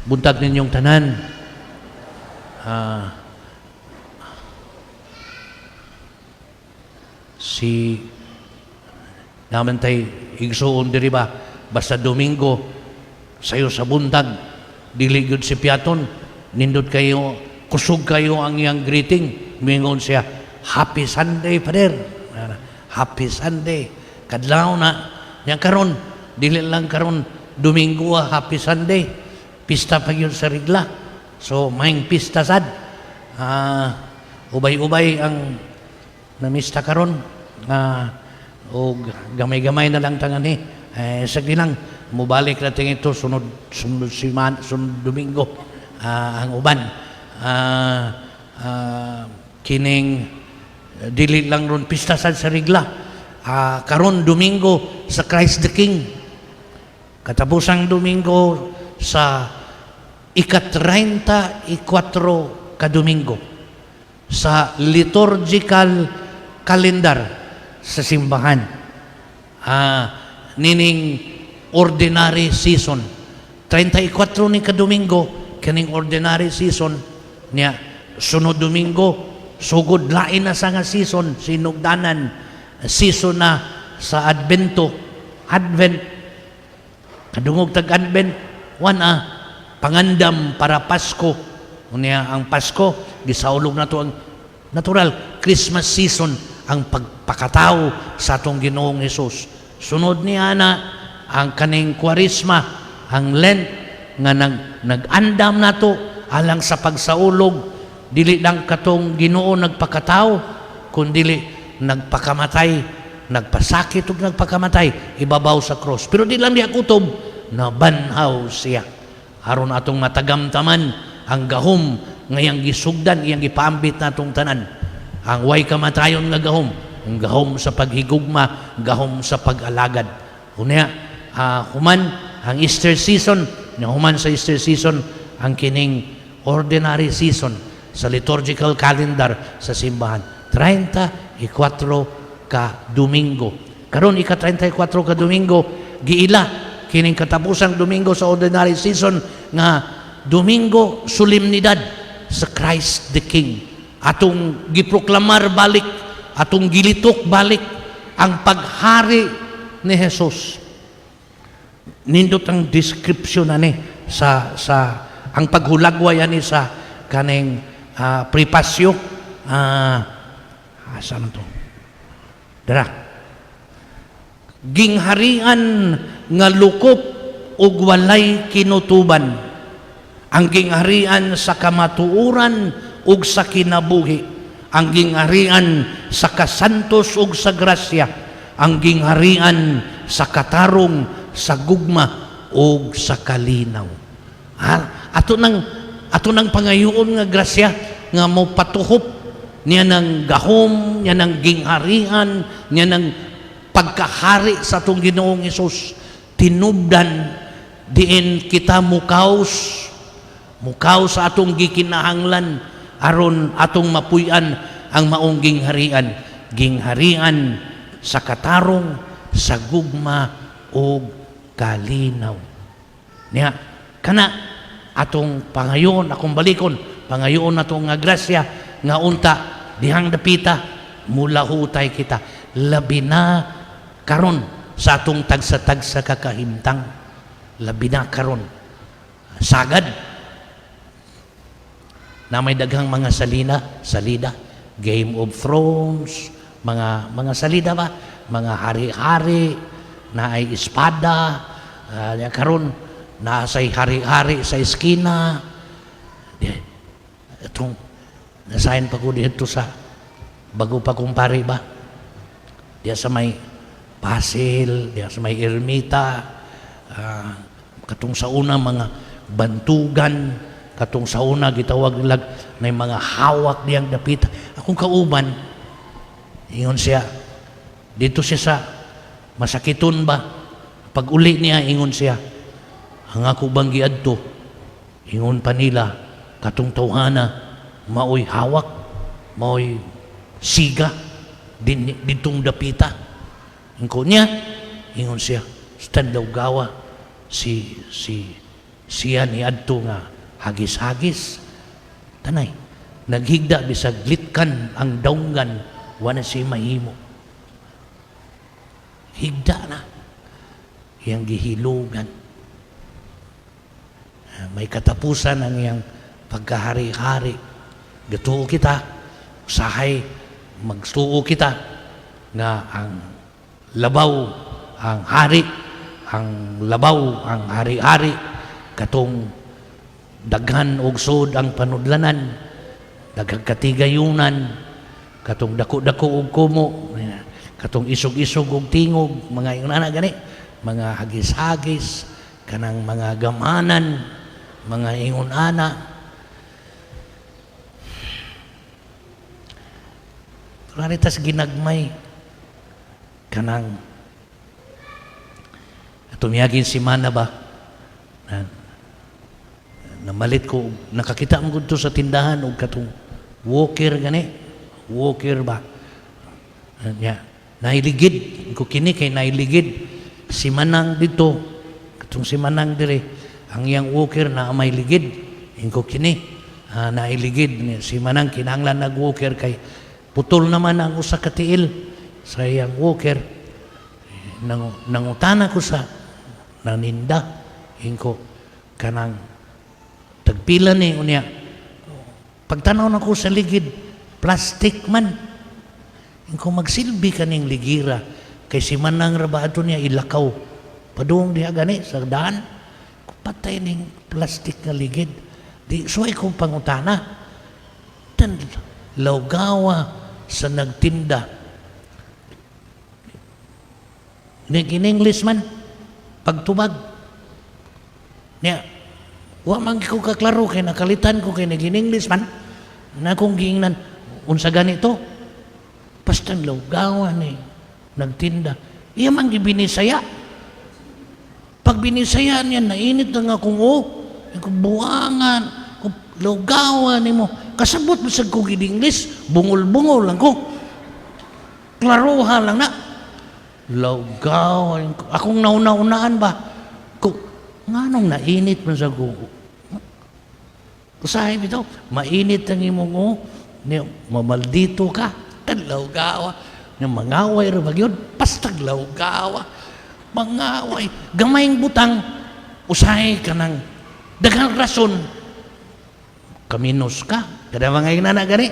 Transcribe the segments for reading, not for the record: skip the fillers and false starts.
Buntag ninyong tanan. Si naman tay igsuon diri ba basta Domingo sayo sa buntag dili gyud si piaton nindot kayo kusog kayo ang iyang greeting mingon siya Happy Sunday Father. Happy Sunday kadlaw na nya karon dili lang karon Domingo Happy Sunday pista pa yun sa regla so maing pista sad ubay-ubay ang namista karon o gamay-gamay na lang tangan sagdi lang mubalik natin ito sunod Domingo ang uban kining dili lang ron pista sad sa regla karon Domingo sa Christ the King katapusang Domingo sa ika-34 ka Domingo sa liturgical calendar sa simbahan nining ordinary season 34 ni ka Domingo kaning ordinary season niya sunod Domingo sugod lain na sa nga season sinugdanan season na sa Advent kadungog tag Advent pangandam para Pasko unya ang Pasko gisaulog na to ang natural Christmas season ang pagpakatao sa atong Ginoong Hesus sunod niya na ang kaning Kwaresma ang Lent nga nag-andam na to alang sa pagsaulog dili lang katong Ginoo nagpakatao kundi nagpakamatay nagpasakit ug nagpakamatay ibabaw sa cross pero di lang diha kutob nabanhaw siya aron atong matagamtaman ang gahom nga iyang gisugdan iyang gipaambit natong tanan ang way kamatayon nga gahom ang gahom sa paghigugma gahom sa pag-alagad unya human ang Easter season human sa Easter season ang kining ordinary season sa liturgical calendar sa simbahan 34 ka Domingo karon ika-34 ka Domingo giila kining katapusang Domingo sa ordinary season nga Domingo solemnidad sa Christ the King atong giproklamar balik atong gilitok balik ang paghari ni Jesus nindot ang description ani sa ang paghulagway ani sa kaning prepasyo saan to dara gingharian nga lukop ug walay kinutuban ang gingharian sa kamatuoran ug sa kinabuhi ang gingharian sa kasantos ug sa grasya ang gingharian sa katarong sa gugma ug sa kalinaw ato nang pangayoon nga grasya nga mo patuhop niya ng gahom niya ng gingharian niya ng pagkahari sa atong Ginoong Hesus tinubdan diin kita mukaos sa atong gikinahanglan aron atong mapuy-an ang maong gingharian sa katarong sa gugma o kalinaw niya kana atong pangayon akong balikon pangayon atong nga grasya nga unta dihang dapita mula hutay kita labi na karon sa atong tagsa-tagsa kakahimtang labi na karon sagad na may daghang mga salida Game of Thrones mga salida ba mga hari-hari na ay espada karon na say hari-hari sa eskina itong nasayan pa ko dito sa bago pa kumpare ba diya sa may Pasil diya sa may Ermita katong sa una mga bantugan katong sa una gitawag nilag na mga hawak niyang dapit akong kauban ingon siya dito siya sa masakiton ba pag uli niya ingon siya ang ako bang giadto ingon pa nila katong tawhana maoy hawak maoy siga ditong dapita ingon niya ingon siya stand daw gawa si siya ni adto nga hagis-hagis tanay naghigda bisag glitkan ang daunggan wala siya mahimo higda na iyang gihilugan may katapusan ang iyang pagkahari-hari gatuo kita usahay magtuo kita nga ang labaw ang hari ang labaw ang hari-hari katong daghan og sud ang panudlanan daghang katigayunan katong dako-dako og kumo katong isog-isog og tingog mga inana gani mga hagis-hagis kanang mga gamanan mga ingon-ana klaritas ginagmay kanang tumiyagin si Mana ba namalit ko nakakita mo gud to sa tindahan og katong walker gani walker ba nailigid ko kini kay nailigid si Manang dito katong si Manang dire ang iyang walker na may ligid ko kini nailigid si Manang kinahanglan nag walker kay putol naman ang usa ka tiil sa iyang walker nangutana ko sa naninda ko kanang tagpila ni unya pagtanaw na ko sa ligid plastic man ko magsilbi kaning ligira kay si Manang rabato niya ilakaw padung diha gani sa daan patay ning plastic nga ligid di suway kong pangutana tan lawgawa sa nagtinda in English man pagtubag niya wa man ko kaklaro kay nakalitan ko kay naging English man na kung giingnan unsa ganito pastan lawgawa ni nagtinda iya man gibinisaya pag binisaya niya nainit na nga kung buwangan lawgawa nimo kasabot bisag ko gid English bungol-bungol lang ko klaroha lang na lawgaw akong nauna-unaan ba ko nganong nainit man sa gugo usahay bitaw mainit ang imong mamaldito ka tan lawgawa nga mangaway ra magyud pastag lawgawa mangaway gamayng butang usahay ka ng daghang rason kaminos ka kada mga inana gani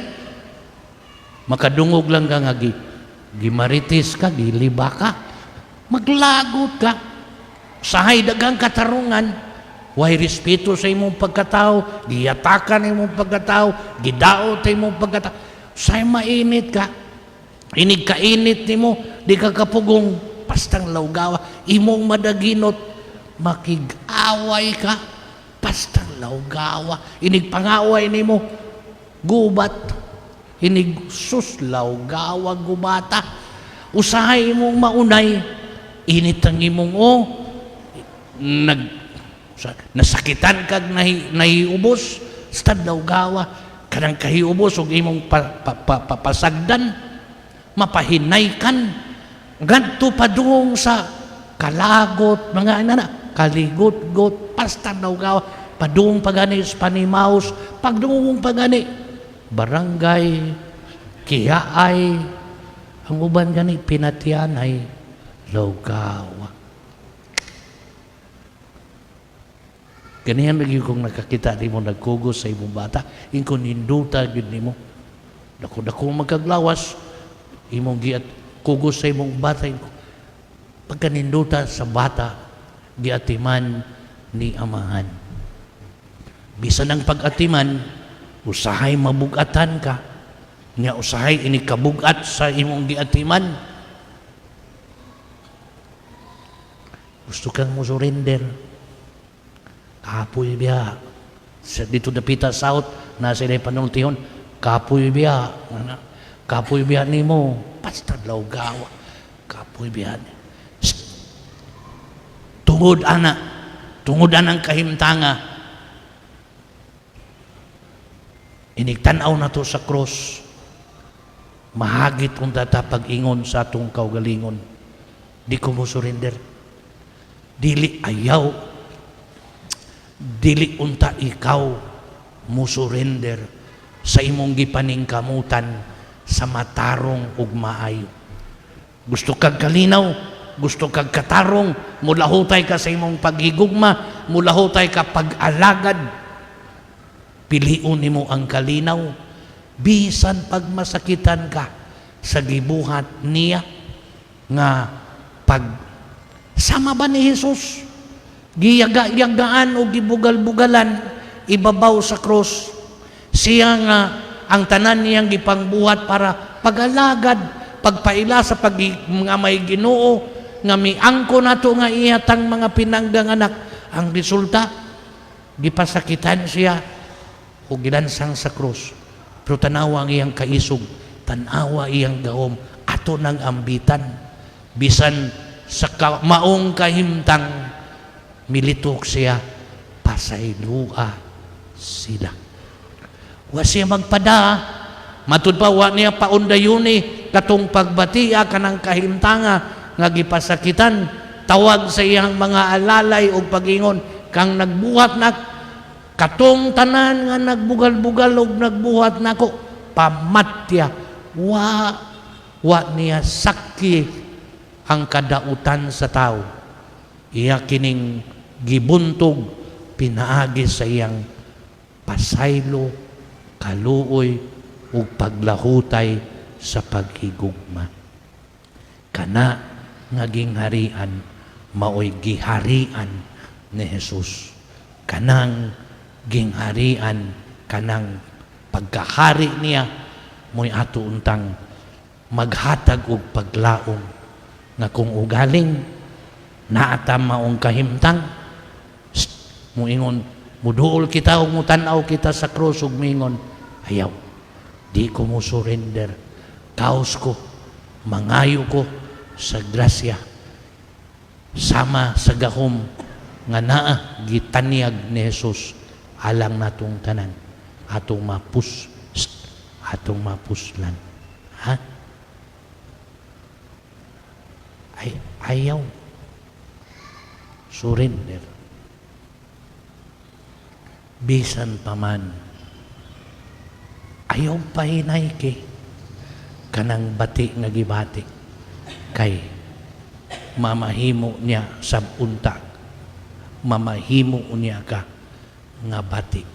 makadungog lang ka nga gimaritis ka, giliba ka, maglagot ka. Sahay dagang katarungan, way respeto sa imong pagkatao, giyatakan imong pagkatao, gidaot sa imong pagkatao. Sahay mainit ka, inig kainit nimo, di ka kapugong pastang lawgawa, imong madaginot, makig-away ka, pastang lawgawa, inig pangaway nimo, gubat, inig suslaw gawa gubata usahay imong maunay init ang imong nasakitan kag nahiubos stadlaw gawa kanang kahiubos ug imong papasagdan mapahinay kan ngadto padung sa kalagot mga inana kaligot-got pastadlaw gawa padung pagani sa panimaos pagdungong pagani barangay, kiyaay, ang uban gani pinatian ay lawgawa. Ganihan lagi kung nakakita di mo nagkugos sa imong bata, ingkon hinduta gid nimo. Dako-dako magkaglawas, imong giat kugos sa imong bata. Pagkaninduta sa bata, giatiman ni amahan. Bisan ang pag-atiman, usahay mabugatan ka nga usahay ini kabugat sa imong giatiman gusto kang mo surrender kapoy biya sa dito dapita south na sila panultihon kapoy biya nimo pastad lawgawa kapoy biya tungod anang kahimtanga inigtanaw na to sa cross mahagit kung tatapag-ingon sa atong kaugalingon di ko mo surrender dili ayaw dili unta ikaw mo surrender sa imong gipaningkamutan sa matarong ug maayo. Gusto kag kalinaw, gusto kag katarong, mulahutay ka sa imong paghigugma, mulahutay ka pag-alagad, piliun nimo ang kalinaw, bisan pag masakitan ka sa gibuhat niya, nga pag sama ba ni Jesus, giyaga-yagaan o gibugal-bugalan, ibabaw sa cross, siya nga ang tanan niyang gipangbuhat para pag-alagad, pagpaila sa mga may Ginoo, nga miangko nato nga iyatang mga pinanggang anak. Ang resulta, gipasakitan siya o gilansang sa krus. Pero tanawa ang iyang kaisog, tanawa iyang gahom, ato ng ambitan. Bisan sa maong kahimtang, militok siya, pasaylua sila. Wa siya magpada, matud pa, wa niya paundayuni, katong pagbatia kanang kahimtanga, nga gipasakitan, tawag sa iyang mga alalay o pagingon, kang nagbuhat na, katong tanan nga nagbugal-bugal o nagbuhat na ko, pamatya, wa niya sakki ang kadautan sa tao. Iya kining gibuntog, pinaagi sa iyang pasaylo, kaluoy, o paglahutay sa paghigugma. Kana nga gingharian, maoy giharian ni Jesus. Kanang gingharian, kanang pagkahari niya, mo'y ato untang maghatag og paglaong, nga kung ugaling naatam maong kahimtang, muingon, muduol kita o mutanaw kita sa krus ug mingon, ayaw, di ko mo surrender, kaos ko, mangayo ko sa grasya, sama sa gahom nga naa gitanyag ni Jesus alang natong tanan, atong mapuslan. Ha? Ayaw surrender. Bisan paman, ayaw pahinay kay kanang bati nga gibati, kay mamahimo niya sabunta, mamahimo niya ka nga bati.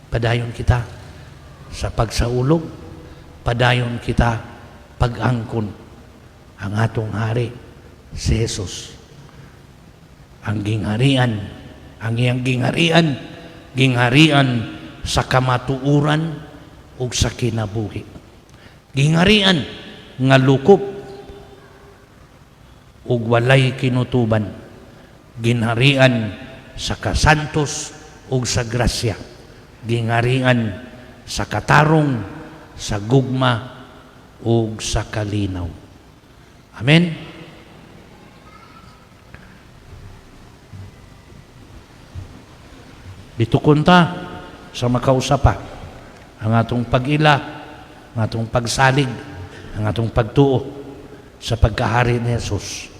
Padayon kita sa pagsaulog, padayon kita pag-angkon ang atong hari si Jesus. Ang gingharian, ang iyang gingharian sa kamatuuran ug sa kinabuhi. Gingharian nga lukop ug walay kinutuban. Gingharian sa kasantos ug sa grasya. Gingharian sa katarong, sa gugma ug sa kalinaw. Amen. Bitukon ta sa makausapa ang atong pag-ila, ang atong pagsalig, ang atong pagtuo sa pagkahari ni Jesus.